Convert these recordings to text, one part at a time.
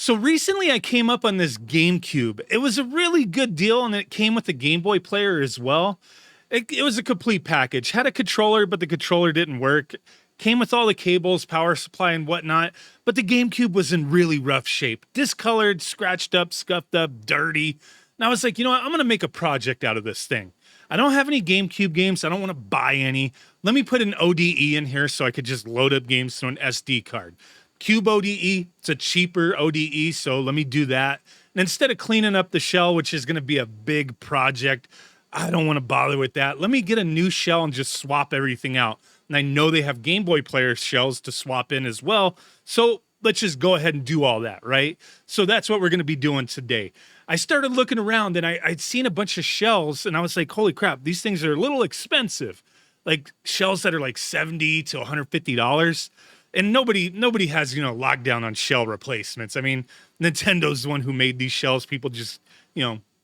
So recently I came up on this GameCube. It was a really good deal and it came with a Game Boy player as well. It was a complete package. Had a controller, but the controller didn't work. Came with all the cables, power supply, and whatnot. But the GameCube was in really rough shape. Discolored, scratched up, scuffed up, dirty. And I was like, you know what? I'm going to make a project out of this thing. I don't have any GameCube games. I don't want to buy any. Let me put an ODE in here so I could just load up games to an SD card. Cube ODE, it's a cheaper ODE, so let me do that. And instead of cleaning up the shell, which is going to be a big project, I don't want to bother with that. Let me get a new shell and just swap everything out. And I know they have Game Boy player shells to swap in as well. So let's just go ahead and do all that, right? So that's what we're going to be doing today. I started looking around and I'd seen a bunch of shells and I was like, holy crap, these things are a little expensive. Like shells that are like $70 to $150. And nobody has, lockdown on shell replacements. I mean, Nintendo's the one who made these shells. People just,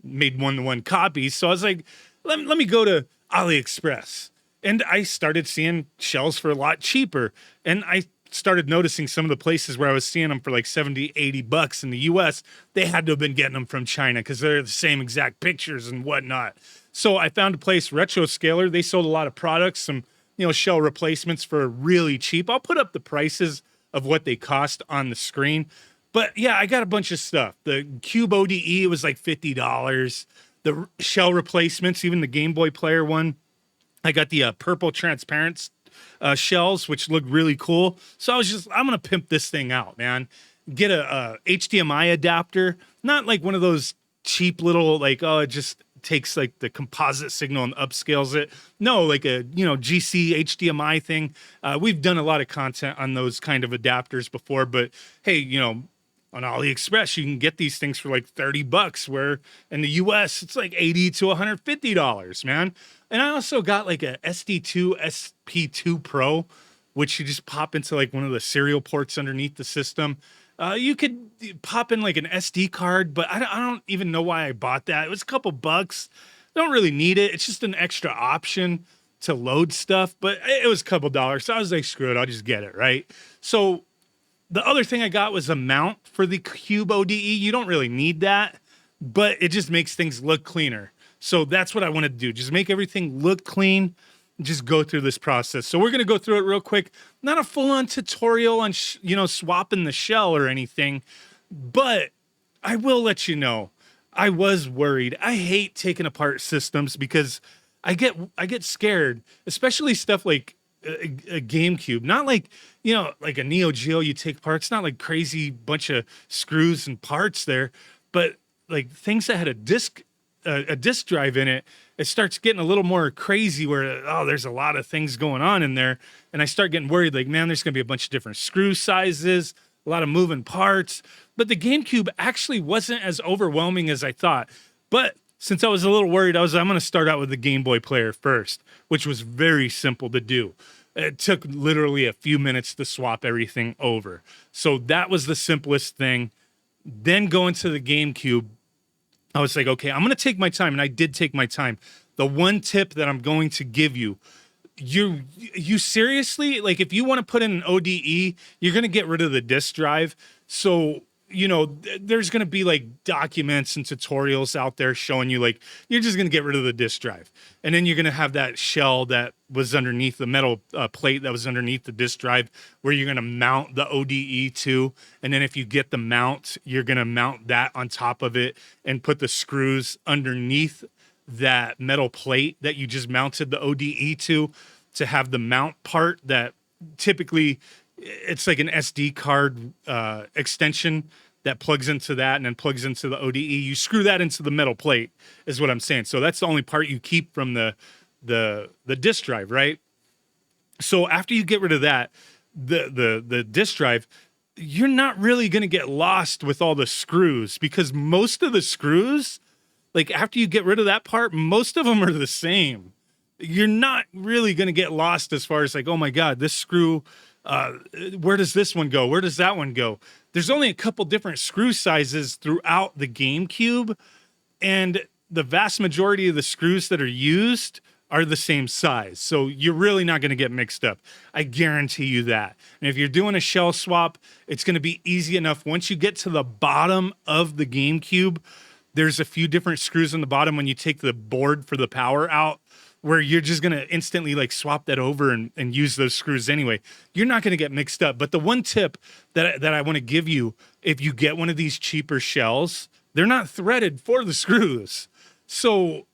made one-to-one copies. So I was like, let me go to AliExpress. And I started seeing shells for a lot cheaper. And I started noticing some of the places where I was seeing them for like 70, 80 bucks in the US, they had to have been getting them from China because they're the same exact pictures and whatnot. So I found a place, Retro Scaler. They sold a lot of products, some shell replacements for really cheap. I'll put up the prices of what they cost on the screen. But yeah, I got a bunch of stuff. The Cube ODE was like $50. The shell replacements, even the Game Boy player one, I got the purple transparent shells, which look really cool. So I'm going to pimp this thing out, man. Get a HDMI adapter, not like one of those cheap little, like, oh, it just takes like the composite signal and upscales it. No, like a, GC HDMI thing. We've done a lot of content on those kind of adapters before, but hey, on AliExpress, you can get these things for like 30 bucks, where in the US, it's like $80 to $150, man. And I also got like a SD2 SP2 Pro, which you just pop into like one of the serial ports underneath the system. You could pop in like an SD card, but I don't even know why I bought that. It was a couple bucks. Don't really need it. It's just an extra option to load stuff, but it was a couple dollars. So I was like, screw it, I'll just get it, right? So the other thing I got was a mount for the Cube ODE. You don't really need that, but it just makes things look cleaner. So that's what I want to do. Just make everything look clean. Just go through this process. So we're going to go through it real quick. Not a full-on tutorial on, swapping the shell or anything, but I will let you know, I was worried. I hate taking apart systems because I get scared, especially stuff like a GameCube. Not like, like a Neo Geo you take apart. It's not like crazy bunch of screws and parts there, but like things that had a disc drive in it, it starts getting a little more crazy where, there's a lot of things going on in there. And I start getting worried, like, man, there's going to be a bunch of different screw sizes, a lot of moving parts. But the GameCube actually wasn't as overwhelming as I thought. But since I was a little worried, I'm going to start out with the Game Boy player first, which was very simple to do. It took literally a few minutes to swap everything over. So that was the simplest thing. Then going to the GameCube, I was like, okay, I'm going to take my time. And I did take my time. The one tip that I'm going to give you, you seriously, like if you want to put in an ODE, you're going to get rid of the disk drive. So, there's going to be like documents and tutorials out there showing you like, you're just going to get rid of the disk drive. And then you're going to have that shell that was underneath the metal plate that was underneath the disk drive where you're going to mount the ODE to. And then if you get the mount, you're going to mount that on top of it and put the screws underneath that metal plate that you just mounted the ODE to have the mount part that typically it's like an SD card extension that plugs into that and then plugs into the ODE. You screw that into the metal plate is what I'm saying. So that's the only part you keep from the disk drive, right? So after you get rid of that, the disk drive, you're not really going to get lost with all the screws because most of the screws, like after you get rid of that part, most of them are the same. You're not really going to get lost as far as like, oh my God, this screw, where does this one go? Where does that one go? There's only a couple different screw sizes throughout the GameCube, and the vast majority of the screws that are used are the same size. So you're really not going to get mixed up. I guarantee you that. And if you're doing a shell swap, it's going to be easy enough. Once you get to the bottom of the GameCube, there's a few different screws on the bottom when you take the board for the power out, where you're just going to instantly like swap that over and use those screws anyway. You're not going to get mixed up. But the one tip that I want to give you, if you get one of these cheaper shells, they're not threaded for the screws. So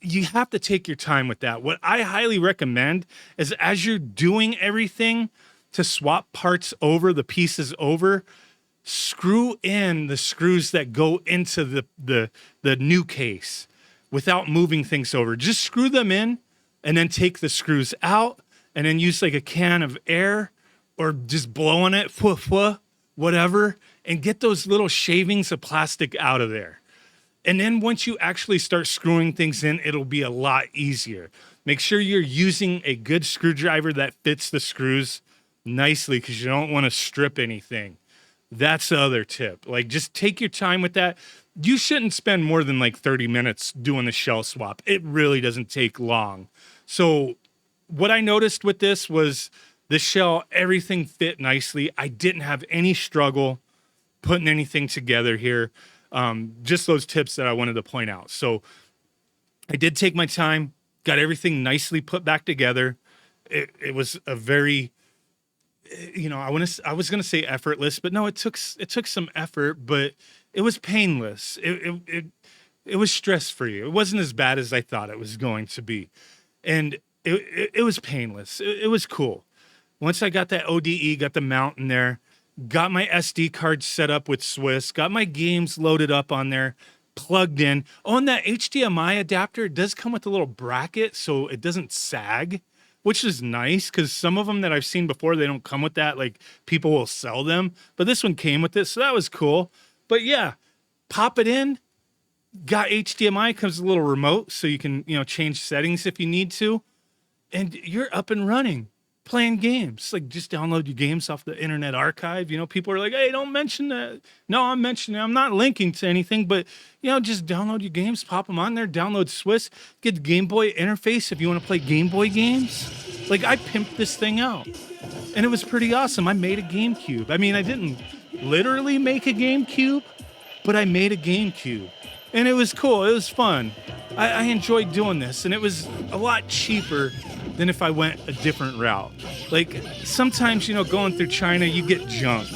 you have to take your time with that. What I highly recommend is, as you're doing everything to swap parts over, the pieces over, screw in the screws that go into the new case without moving things over. Just screw them in and then take the screws out and then use like a can of air or just blow on it, whatever, and get those little shavings of plastic out of there. And then once you actually start screwing things in, it'll be a lot easier. Make sure you're using a good screwdriver that fits the screws nicely, because you don't want to strip anything. That's the other tip. Like, just take your time with that. You shouldn't spend more than like 30 minutes doing the shell swap. It really doesn't take long. So what I noticed with this was the shell, everything fit nicely. I didn't have any struggle putting anything together here. Just those tips that I wanted to point out. So I did take my time, got everything nicely put back together. It was a very, I was going to say effortless, but no, it took some effort, but it was painless. It was stress free. It wasn't as bad as I thought it was going to be. And it was painless. It was cool. Once I got that ODE, got the mount in there, got my SD card set up with Swiss, got my games loaded up on there, plugged in. Oh, and that HDMI adapter, it does come with a little bracket so it doesn't sag, which is nice, because some of them that I've seen before, they don't come with that. Like, people will sell them, but this one came with it, so that was cool. But yeah, pop it in. Got HDMI, comes with a little remote, so you can, change settings if you need to, and you're up and running, playing games. Like, just download your games off the Internet Archive. People are like, hey, don't mention that. No, I'm mentioning it. I'm not linking to anything, but, just download your games, pop them on there, download Swiss, get the Game Boy interface if you want to play Game Boy games. Like, I pimped this thing out, and it was pretty awesome. I made a GameCube. I mean, I didn't literally make a GameCube, but I made a GameCube, and it was cool. It was fun. I enjoyed doing this, and it was a lot cheaper than if I went a different route. Like, sometimes, going through China, you get junk,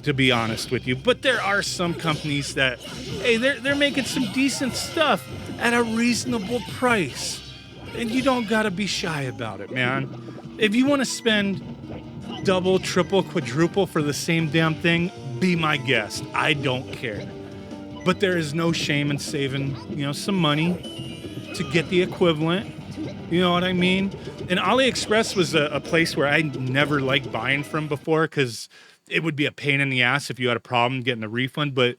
to be honest with you. But there are some companies that, hey, they're making some decent stuff at a reasonable price. And you don't gotta be shy about it, man. If you want to spend double, triple, quadruple for the same damn thing, be my guest. I don't care. But there is no shame in saving, some money to get the equivalent. You know what I mean? And AliExpress was a place where I never liked buying from before, because it would be a pain in the ass if you had a problem getting a refund. But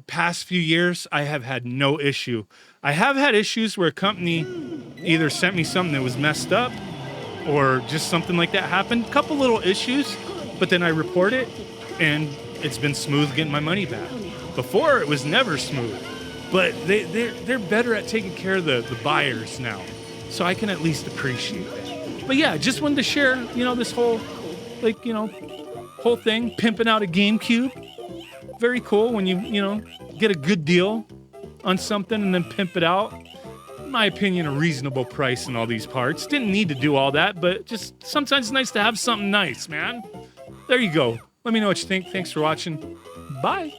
past few years, I have had no issue. I have had issues where a company either sent me something that was messed up or just something like that happened. A couple little issues, but then I report it, and it's been smooth getting my money back. Before, it was never smooth. But they're better at taking care of the buyers now, so I can at least appreciate it. But yeah, just wanted to share, this whole, whole thing, pimping out a GameCube. Very cool when you get a good deal on something and then pimp it out. In my opinion, a reasonable price in all these parts. Didn't need to do all that, but just sometimes it's nice to have something nice, man. There you go. Let me know what you think. Thanks for watching. Bye.